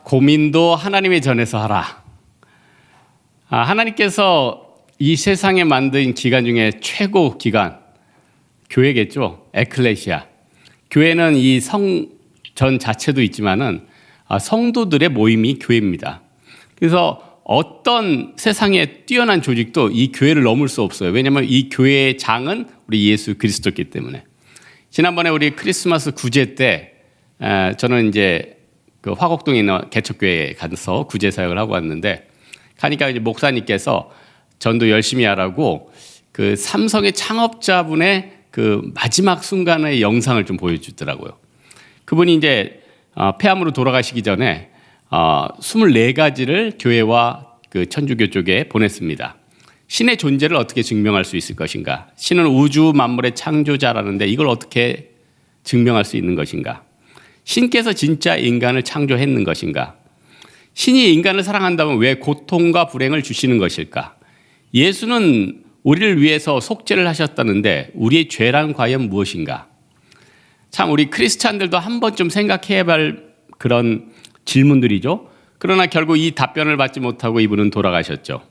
고민도 하나님의 전에서 하라. 하나님께서 이 세상에 만든 기관 중에 최고 기관, 교회겠죠. 에클레시아. 교회는 이 성전 자체도 있지만은 성도들의 모임이 교회입니다. 그래서 어떤 세상에 뛰어난 조직도 이 교회를 넘을 수 없어요. 왜냐하면 이 교회의 장은 우리 예수 그리스도이기 때문에. 지난번에 우리 크리스마스 구제 때 저는 이제 그 화곡동에 있는 개척교회에 가서 구제 사역을 하고 왔는데, 가니까 이제 목사님께서 전도 열심히 하라고 그 삼성의 창업자분의 그 마지막 순간의 영상을 좀 보여주더라고요. 그분이 이제 폐암으로 돌아가시기 전에 24가지를 교회와 그 천주교 쪽에 보냈습니다. 신의 존재를 어떻게 증명할 수 있을 것인가? 신은 우주 만물의 창조자라는데 이걸 어떻게 증명할 수 있는 것인가? 신께서 진짜 인간을 창조했는 것인가? 신이 인간을 사랑한다면 왜 고통과 불행을 주시는 것일까? 예수는 우리를 위해서 속죄를 하셨다는데 우리의 죄란 과연 무엇인가? 참 우리 크리스찬들도 한 번쯤 생각해야 할 그런 질문들이죠. 그러나 결국 이 답변을 받지 못하고 이분은 돌아가셨죠.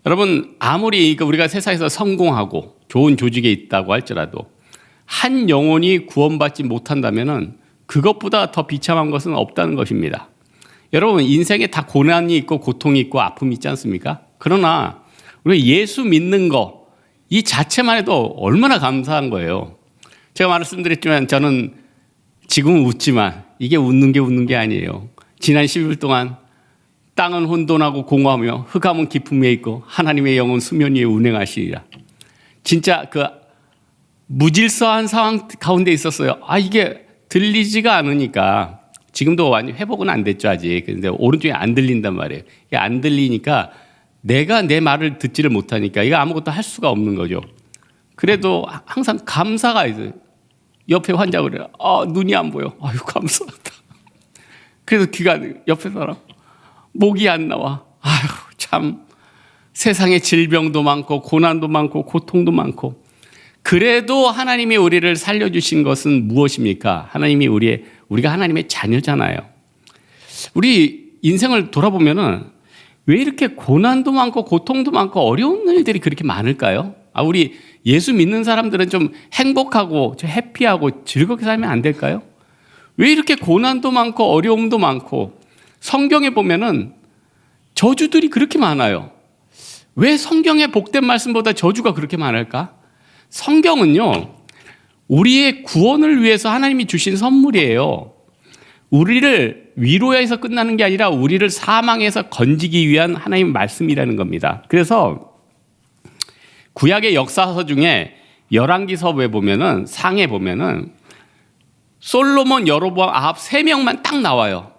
여러분, 아무리 우리가 세상에서 성공하고 좋은 조직에 있다고 할지라도 한 영혼이 구원받지 못한다면은 그것보다 더 비참한 것은 없다는 것입니다. 여러분, 인생에 다 고난이 있고 고통이 있고 아픔이 있지 않습니까? 그러나 우리가 예수 믿는 거 이 자체만 해도 얼마나 감사한 거예요. 제가 말씀드렸지만 저는 지금은 웃지만 이게 웃는 게 아니에요. 지난 10일 동안 땅은 혼돈하고 공허하며 흑암은 깊음에 있고 하나님의 영은 수면 위에 운행하시리라. 진짜 그 무질서한 상황 가운데 있었어요. 이게 들리지가 않으니까, 지금도 완전 회복은 안 됐죠 아직. 근데 오른쪽에 안 들린단 말이에요. 이게 안 들리니까 내가 내 말을 듣지를 못하니까 이거 아무것도 할 수가 없는 거죠. 그래도 항상 감사가 있어요. 옆에 환자가 그래요. 눈이 안 보여. 아유 감사하다. 그래서 귀가 옆에 사람 목이 안 나와. 아유 참 세상에 질병도 많고 고난도 많고 고통도 많고, 그래도 하나님이 우리를 살려주신 것은 무엇입니까? 우리가 하나님의 자녀잖아요. 우리 인생을 돌아보면은 왜 이렇게 고난도 많고 고통도 많고 어려운 일들이 그렇게 많을까요? 우리 예수 믿는 사람들은 좀 행복하고 좀 해피하고 즐겁게 살면 안 될까요? 왜 이렇게 고난도 많고 어려움도 많고, 성경에 보면은 저주들이 그렇게 많아요. 왜 성경의 복된 말씀보다 저주가 그렇게 많을까? 성경은요, 우리의 구원을 위해서 하나님이 주신 선물이에요. 우리를 위로해서 끝나는 게 아니라 우리를 사망에서 건지기 위한 하나님의 말씀이라는 겁니다. 그래서 구약의 역사서 중에 열왕기서에 보면은 상에 보면은 솔로몬, 여로보암, 아합 3명만 딱 나와요.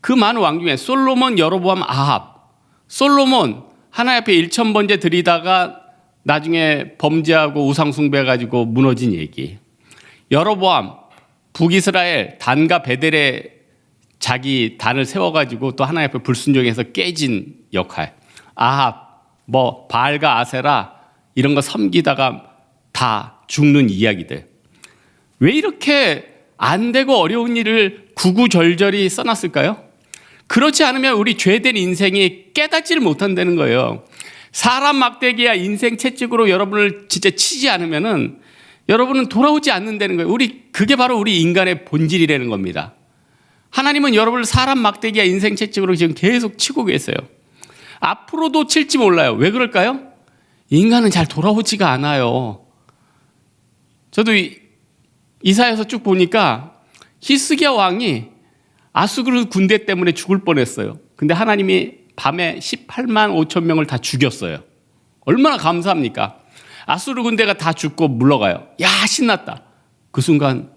그 많은 왕 중에 솔로몬, 여로보암, 아합. 솔로몬 하나님 앞에 1,000번째 드리다가 나중에 범죄하고 우상숭배해가지고 무너진 얘기. 여로보암 북이스라엘 단과 베델에 자기 단을 세워가지고 또 하나님 앞에 불순종해서 깨진 역할. 아합 바알과 아세라 이런 거 섬기다가 다 죽는 이야기들. 왜 이렇게 안 되고 어려운 일을 구구절절히 써놨을까요? 그렇지 않으면 우리 죄된 인생이 깨닫지를 못한다는 거예요. 사람 막대기야 인생 채찍으로 여러분을 진짜 치지 않으면은 여러분은 돌아오지 않는다는 거예요. 그게 바로 우리 인간의 본질이라는 겁니다. 하나님은 여러분을 사람 막대기야 인생 채찍으로 지금 계속 치고 계세요. 앞으로도 칠지 몰라요. 왜 그럴까요? 인간은 잘 돌아오지가 않아요. 저도 이사야서 쭉 보니까 히스기야 왕이 아수르 군대 때문에 죽을 뻔했어요. 근데 하나님이 밤에 18만 5천 명을 다 죽였어요. 얼마나 감사합니까? 아수르 군대가 다 죽고 물러가요. 야 신났다. 그 순간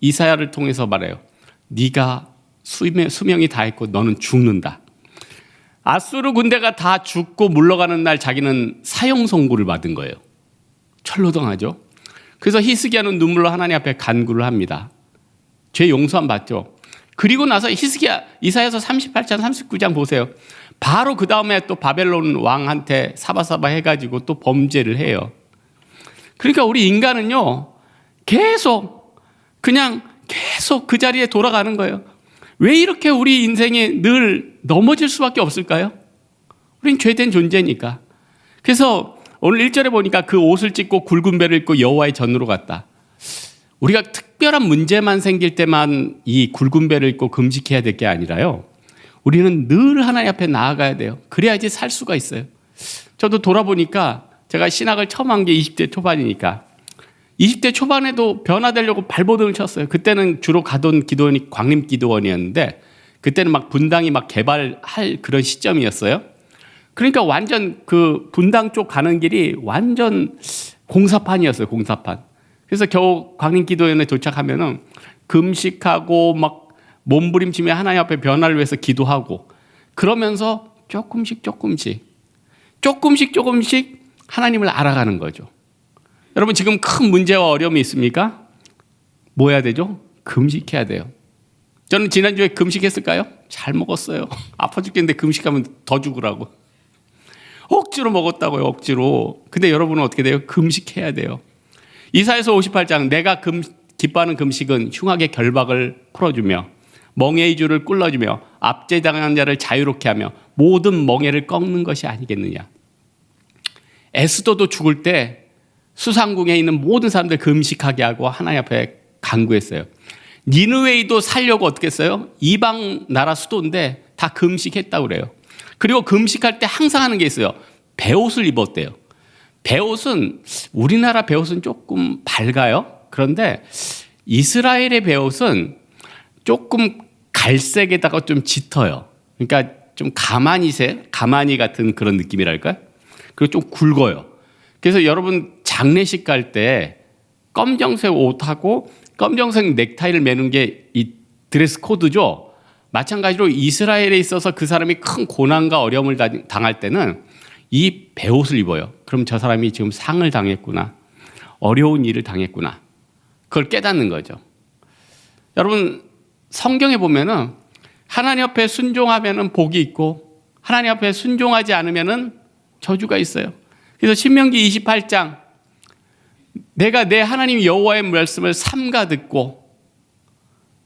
이사야를 통해서 말해요. 네가 수명이 다 있고 너는 죽는다. 아수르 군대가 다 죽고 물러가는 날 자기는 사형 선고를 받은 거예요. 철로당하죠. 그래서 히스기야는 눈물로 하나님 앞에 간구를 합니다. 죄 용서함 받죠. 그리고 나서 이사야서 38장 39장 보세요. 바로 그 다음에 또 바벨론 왕한테 사바사바 해가지고 또 범죄를 해요. 그러니까 우리 인간은요 계속 그 자리에 돌아가는 거예요. 왜 이렇게 우리 인생이 늘 넘어질 수밖에 없을까요? 우린 죄된 존재니까. 그래서 오늘 1절에 보니까 그 옷을 찢고 굵은 배를 입고 여호와의 전으로 갔다. 우리가 특별한 문제만 생길 때만 이 굵은 배를 입고 금식해야 될 게 아니라요. 우리는 늘 하나님 앞에 나아가야 돼요. 그래야지 살 수가 있어요. 저도 돌아보니까 제가 신학을 처음 한 게 20대 초반이니까 20대 초반에도 변화되려고 발버둥을 쳤어요. 그때는 주로 가던 기도원이 광림기도원이었는데 그때는 막 분당이 막 개발할 그런 시점이었어요. 그러니까 완전 그 분당 쪽 가는 길이 완전 공사판이었어요. 공사판. 그래서 겨우 광림기도원에 도착하면은 금식하고 막 몸부림치며 하나님 앞에 변화를 위해서 기도하고 그러면서 조금씩 하나님을 알아가는 거죠. 여러분 지금 큰 문제와 어려움이 있습니까? 뭐 해야 되죠? 금식해야 돼요. 저는 지난주에 금식했을까요? 잘 먹었어요. 아파 죽겠는데 금식하면 더 죽으라고. 억지로 먹었다고요. 억지로. 근데 여러분은 어떻게 돼요? 금식해야 돼요. 이사야서 58장 내가 기뻐하는 금식은 흉악의 결박을 풀어주며 멍에의 줄을 꿀러주며 압제당한 자를 자유롭게 하며 모든 멍에를 꺾는 것이 아니겠느냐. 에스더도 죽을 때 수상궁에 있는 모든 사람들 금식하게 하고 하나님 앞에 간구했어요. 니느웨이도 살려고 어떻게 했어요? 이방 나라 수도인데 다 금식했다고 그래요. 그리고 금식할 때 항상 하는 게 있어요. 베옷을 입었대요. 베옷은 우리나라 베옷은 조금 밝아요. 그런데 이스라엘의 베옷은 조금 갈색에다가 좀 짙어요. 그러니까 좀 가마니 같은 그런 느낌이랄까요? 그리고 좀 굵어요. 그래서 여러분 장례식 갈 때 검정색 옷하고 검정색 넥타이를 매는 게 이 드레스 코드죠. 마찬가지로 이스라엘에 있어서 그 사람이 큰 고난과 어려움을 당할 때는 이 베옷을 입어요. 그럼 저 사람이 지금 상을 당했구나. 어려운 일을 당했구나. 그걸 깨닫는 거죠. 여러분 성경에 보면은 하나님 앞에 순종하면은 복이 있고 하나님 앞에 순종하지 않으면은 저주가 있어요. 그래서 신명기 28장 내가 내 하나님 여호와의 말씀을 삼가 듣고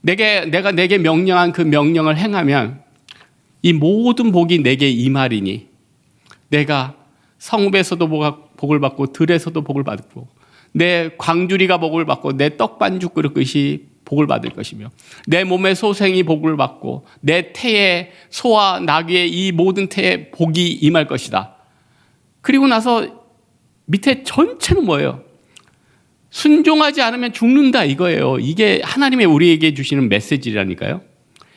내가 내게 명령한 그 명령을 행하면 이 모든 복이 내게 임하리니 내가 성읍에서도 복을 받고 들에서도 복을 받고 내 광주리가 복을 받고 내 떡반죽 그릇이 복을 받을 것이며 내 몸의 소생이 복을 받고 내 태의 소와 나귀의 이 모든 태에 복이 임할 것이다. 그리고 나서 밑에 전체는 뭐예요? 순종하지 않으면 죽는다 이거예요. 이게 하나님의 우리에게 주시는 메시지라니까요.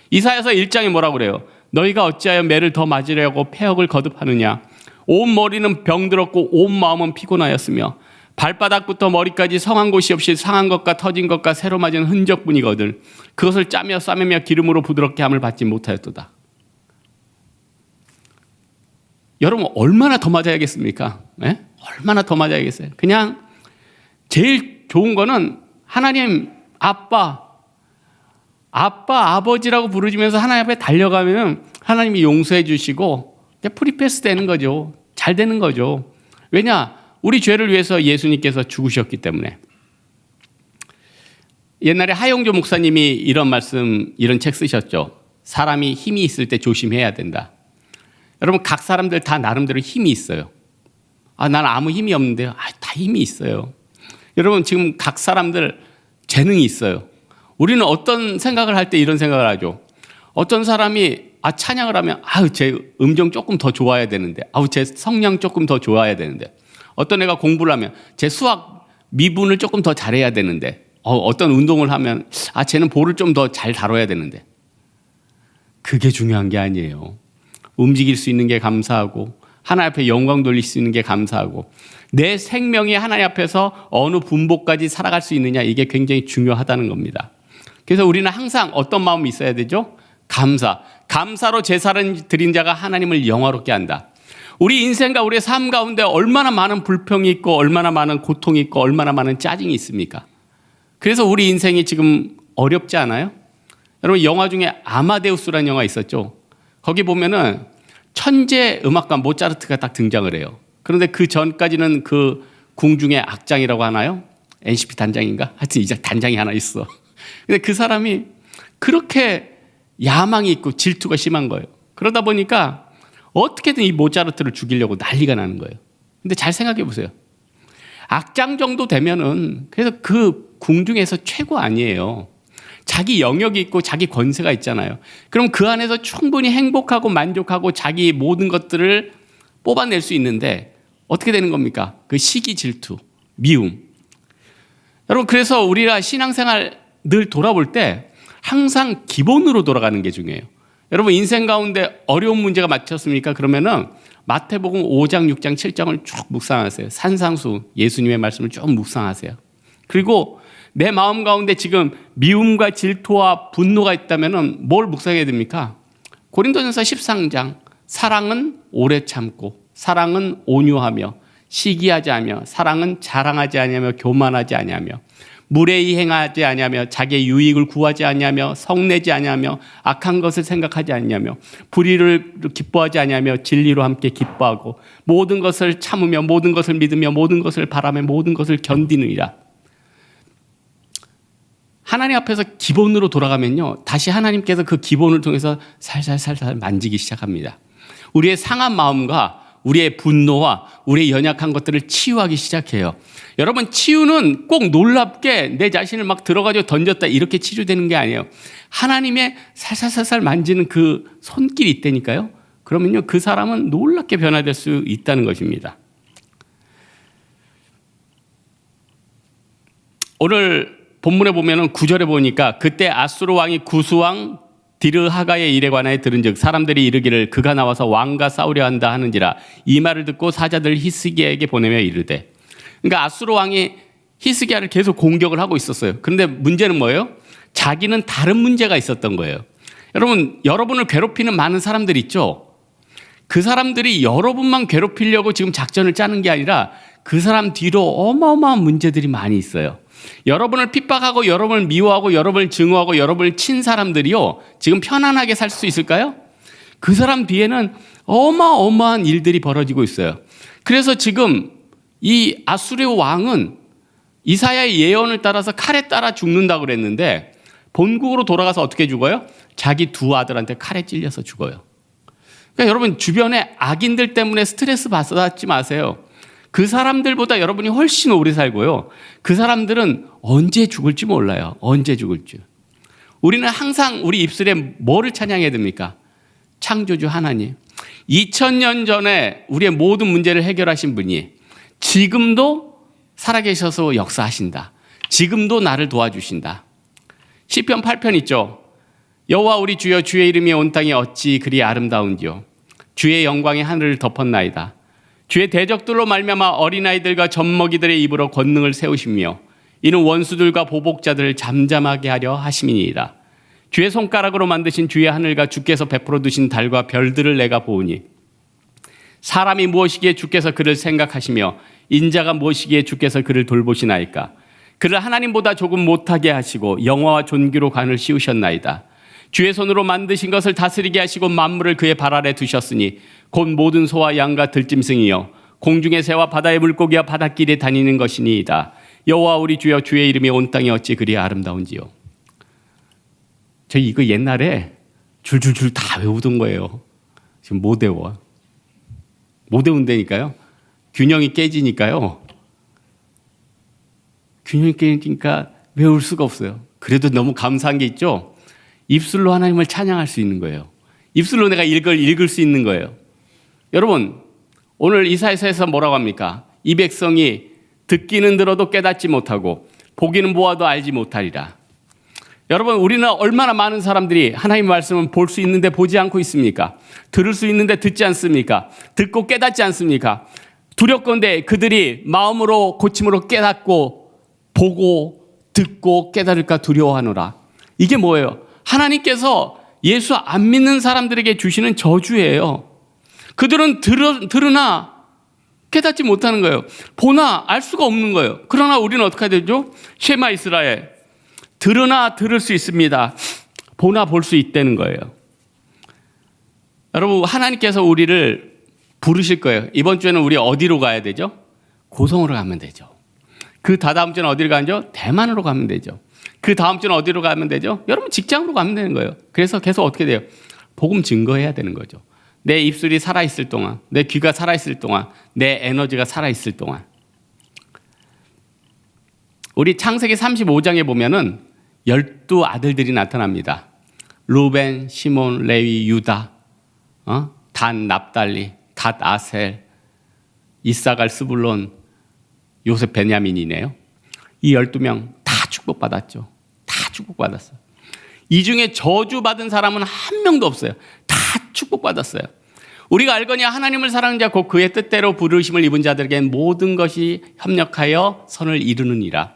이사야서 1장에 뭐라고 그래요? 너희가 어찌하여 매를 더 맞으려고 폐역을 거듭하느냐. 온 머리는 병들었고 온 마음은 피곤하였으며 발바닥부터 머리까지 성한 곳이 없이 상한 것과 터진 것과 새로 맞은 흔적뿐이거든. 그것을 짜며 싸매며 기름으로 부드럽게 함을 받지 못하였도다. 여러분 얼마나 더 맞아야겠습니까? 네? 얼마나 더 맞아야겠어요? 그냥 제일 좋은 거는 하나님 아버지라고 부르시면서 하나님 앞에 달려가면 하나님이 용서해 주시고 프리패스 되는 거죠. 잘 되는 거죠. 왜냐? 우리 죄를 위해서 예수님께서 죽으셨기 때문에. 옛날에 하용조 목사님이 이런 책 쓰셨죠. 사람이 힘이 있을 때 조심해야 된다. 여러분 각 사람들 다 나름대로 힘이 있어요. 난 아무 힘이 없는데요. 다 힘이 있어요. 여러분 지금 각 사람들 재능이 있어요. 우리는 어떤 생각을 할 때 이런 생각을 하죠. 어떤 사람이 찬양을 하면 제 음정 조금 더 좋아야 되는데 제 성량 조금 더 좋아야 되는데 어떤 애가 공부를 하면 제 수학 미분을 조금 더 잘해야 되는데 어떤 운동을 하면 쟤는 볼을 좀 더 잘 다뤄야 되는데 그게 중요한 게 아니에요. 움직일 수 있는 게 감사하고 하나님 앞에 영광 돌릴 수 있는 게 감사하고 내 생명이 하나님 앞에서 어느 분복까지 살아갈 수 있느냐 이게 굉장히 중요하다는 겁니다. 그래서 우리는 항상 어떤 마음이 있어야 되죠? 감사로 제사를 드린 자가 하나님을 영화롭게 한다. 우리 인생과 우리의 삶 가운데 얼마나 많은 불평이 있고 얼마나 많은 고통이 있고 얼마나 많은 짜증이 있습니까? 그래서 우리 인생이 지금 어렵지 않아요? 여러분 영화 중에 아마데우스라는 영화 있었죠. 거기 보면은 천재 음악가 모차르트가 딱 등장을 해요. 그런데 그 전까지는 그 궁중의 악장이라고 하나요? NCP 단장인가? 하여튼 이제 단장이 하나 있어. 근데 그 사람이 그렇게 야망이 있고 질투가 심한 거예요. 그러다 보니까 어떻게든 이 모차르트를 죽이려고 난리가 나는 거예요. 근데 잘 생각해 보세요. 악장 정도 되면은 그래서 그 궁중에서 최고 아니에요. 자기 영역이 있고 자기 권세가 있잖아요. 그럼 그 안에서 충분히 행복하고 만족하고 자기 모든 것들을 뽑아낼 수 있는데 어떻게 되는 겁니까? 그 시기, 질투, 미움. 여러분, 그래서 우리가 신앙생활 늘 돌아볼 때 항상 기본으로 돌아가는 게 중요해요. 여러분, 인생 가운데 어려운 문제가 맞췄습니까? 그러면은 마태복음 5장, 6장, 7장을 쭉 묵상하세요. 산상수, 예수님의 말씀을 쭉 묵상하세요. 그리고 내 마음 가운데 지금 미움과 질투와 분노가 있다면은 뭘 묵상해야 됩니까? 고린도전서 13장, 사랑은 오래 참고, 사랑은 온유하며, 시기하지 아니하며, 사랑은 자랑하지 아니하며, 교만하지 아니하며, 무례히 행하지 아니하며, 자기의 유익을 구하지 아니하며, 성내지 아니하며, 악한 것을 생각하지 아니하며, 불의를 기뻐하지 아니하며, 진리로 함께 기뻐하고, 모든 것을 참으며, 모든 것을 믿으며, 모든 것을 바라며, 모든 것을 견디느니라. 하나님 앞에서 기본으로 돌아가면요, 다시 하나님께서 그 기본을 통해서 살살살살 만지기 시작합니다. 우리의 상한 마음과 우리의 분노와 우리의 연약한 것들을 치유하기 시작해요. 여러분, 치유는 꼭 놀랍게 내 자신을 막 들어가지고 던졌다 이렇게 치유되는 게 아니에요. 하나님의 살살살살 만지는 그 손길이 있다니까요. 그러면요, 그 사람은 놀랍게 변화될 수 있다는 것입니다. 오늘 본문에 보면은 9절에 보니까 그때 아수르 왕이 구스왕 디르하가의 일에 관하여 들은즉 사람들이 이르기를 그가 나와서 왕과 싸우려 한다 하는지라. 이 말을 듣고 사자들 히스기야에게 보내며 이르되. 그러니까 아수르 왕이 히스기야를 계속 공격을 하고 있었어요. 그런데 문제는 뭐예요? 자기는 다른 문제가 있었던 거예요. 여러분, 여러분을 괴롭히는 많은 사람들 있죠? 그 사람들이 여러분만 괴롭히려고 지금 작전을 짜는 게 아니라 그 사람 뒤로 어마어마한 문제들이 많이 있어요. 여러분을 핍박하고 여러분을 미워하고 여러분을 증오하고 여러분을 친 사람들이요, 지금 편안하게 살 수 있을까요? 그 사람 뒤에는 어마어마한 일들이 벌어지고 있어요. 그래서 지금 이 아수르 왕은 이사야의 예언을 따라서 칼에 따라 죽는다고 그랬는데 본국으로 돌아가서 어떻게 죽어요? 자기 두 아들한테 칼에 찔려서 죽어요. 그러니까 여러분, 주변에 악인들 때문에 스트레스 받지 마세요. 그 사람들보다 여러분이 훨씬 오래 살고요, 그 사람들은 언제 죽을지 몰라요. 언제 죽을지. 우리는 항상 우리 입술에 뭐를 찬양해야 됩니까? 창조주 하나님. 2000년 전에 우리의 모든 문제를 해결하신 분이 지금도 살아계셔서 역사하신다. 지금도 나를 도와주신다. 시편 8편 있죠. 여호와 우리 주여, 주의 이름이 온 땅에 어찌 그리 아름다운지요. 주의 영광이 하늘을 덮었나이다. 주의 대적들로 말미암아 어린아이들과 젖먹이들의 입으로 권능을 세우시며 이는 원수들과 보복자들을 잠잠하게 하려 하심이니이다. 주의 손가락으로 만드신 주의 하늘과 주께서 베풀어 두신 달과 별들을 내가 보으니 사람이 무엇이기에 주께서 그를 생각하시며 인자가 무엇이기에 주께서 그를 돌보시나이까. 그를 하나님보다 조금 못하게 하시고 영화와 존귀로 관을 씌우셨나이다. 주의 손으로 만드신 것을 다스리게 하시고 만물을 그의 발 아래 두셨으니 곧 모든 소와 양과 들짐승이여 공중의 새와 바다의 물고기와 바닷길에 다니는 것이니이다. 여호와 우리 주여, 주의 이름이 온 땅에 어찌 그리 아름다운지요. 저 이거 옛날에 줄줄줄 다 외우던 거예요. 지금 못 외워. 못 외운다니까요. 균형이 깨지니까요. 균형이 깨지니까 외울 수가 없어요. 그래도 너무 감사한 게 있죠. 입술로 하나님을 찬양할 수 있는 거예요. 입술로 내가 읽을 수 있는 거예요. 여러분, 오늘 이사야서에서 뭐라고 합니까? 이 백성이 듣기는 들어도 깨닫지 못하고 보기는 보아도 알지 못하리라. 여러분, 우리는 얼마나 많은 사람들이 하나님의 말씀을 볼 수 있는데 보지 않고 있습니까? 들을 수 있는데 듣지 않습니까? 듣고 깨닫지 않습니까? 두렵건대 그들이 마음으로 고침으로 깨닫고 보고 듣고 깨달을까 두려워하노라. 이게 뭐예요? 하나님께서 예수 안 믿는 사람들에게 주시는 저주예요. 그들은 들으나 깨닫지 못하는 거예요. 보나 알 수가 없는 거예요. 그러나 우리는 어떻게 되죠? 쉐마 이스라엘. 들으나 들을 수 있습니다. 보나 볼 수 있다는 거예요. 여러분, 하나님께서 우리를 부르실 거예요. 이번 주에는 우리 어디로 가야 되죠? 고성으로 가면 되죠. 그 다다음 주는 어디로 가죠? 대만으로 가면 되죠. 그 다음 주는 어디로 가면 되죠? 여러분 직장으로 가면 되는 거예요. 그래서 계속 어떻게 돼요? 복음 증거해야 되는 거죠. 내 입술이 살아있을 동안, 내 귀가 살아있을 동안, 내 에너지가 살아있을 동안. 우리 창세기 35장에 보면은 12 아들들이 나타납니다. 루벤, 시몬, 레위, 유다, 단, 납달리, 갓, 아셀, 이사갈, 스불론, 요셉, 베냐민이네요. 이 12명 다 축복받았죠. 다 축복받았어요. 이 중에 저주받은 사람은 한 명도 없어요. 다 축복받았어요. 우리가 알거니 하나님을 사랑하는 자 곧 그의 뜻대로 부르심을 입은 자들에겐 모든 것이 협력하여 선을 이루느니라.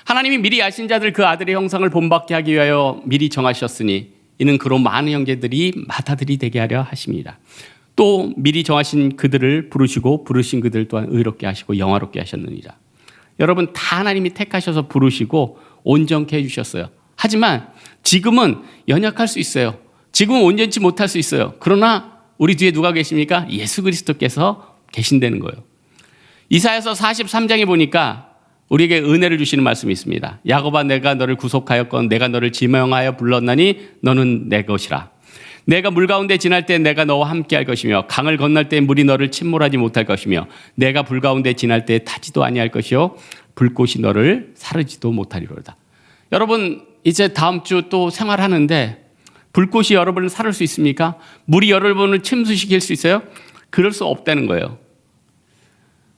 하나님이 미리 아신 자들 그 아들의 형상을 본받게 하기 위하여 미리 정하셨으니 이는 그로 많은 형제들이 맏아들이 되게 하려 하심이라. 또 미리 정하신 그들을 부르시고 부르신 그들 또한 의롭게 하시고 영화롭게 하셨느니라. 여러분 다 하나님이 택하셔서 부르시고 온전케 해주셨어요. 하지만 지금은 연약할 수 있어요. 지금은 온전치 못할 수 있어요. 그러나 우리 뒤에 누가 계십니까? 예수 그리스도께서 계신다는 거예요. 이사야서 43장에 보니까 우리에게 은혜를 주시는 말씀이 있습니다. 야곱아 내가 너를 구속하였건 내가 너를 지명하여 불렀나니 너는 내 것이라. 내가 물 가운데 지날 때 내가 너와 함께 할 것이며 강을 건널 때 물이 너를 침몰하지 못할 것이며 내가 불 가운데 지날 때 타지도 아니할 것이요 불꽃이 너를 사르지도 못하리로다. 여러분 이제 다음 주 또 생활하는데 불꽃이 여러분을 사를 수 있습니까? 물이 여러분을 침수시킬 수 있어요? 그럴 수 없다는 거예요.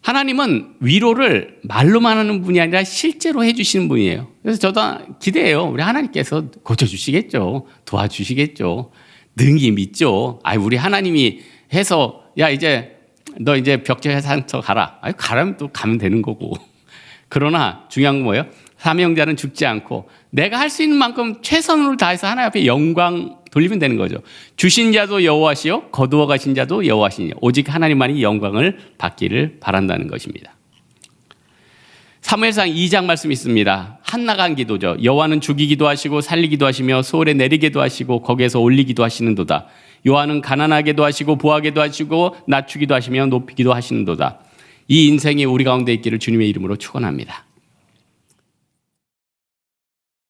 하나님은 위로를 말로만 하는 분이 아니라 실제로 해주시는 분이에요. 그래서 저도 기대해요. 우리 하나님께서 고쳐주시겠죠. 도와주시겠죠. 능히 믿죠. 우리 하나님이 해서 야 이제 너 이제 벽제해서 가라. 가라면 또 가면 되는 거고. 그러나 중요한 건 뭐예요? 사명자는 죽지 않고 내가 할 수 있는 만큼 최선을 다해서 하나님 앞에 영광 돌리면 되는 거죠. 주신 자도 여호와시요 거두어 가신 자도 여호와시니 오직 하나님만이 영광을 받기를 바란다는 것입니다. 사무엘상 2장 말씀이 있습니다. 한나가 한 기도죠. 여호와는 죽이기도 하시고 살리기도 하시며 소홀에 내리기도 하시고 거기에서 올리기도 하시는도다. 여호와는 가난하게도 하시고 부하게도 하시고 낮추기도 하시며 높이기도 하시는도다. 이 인생이 우리 가운데 있기를 주님의 이름으로 축원합니다.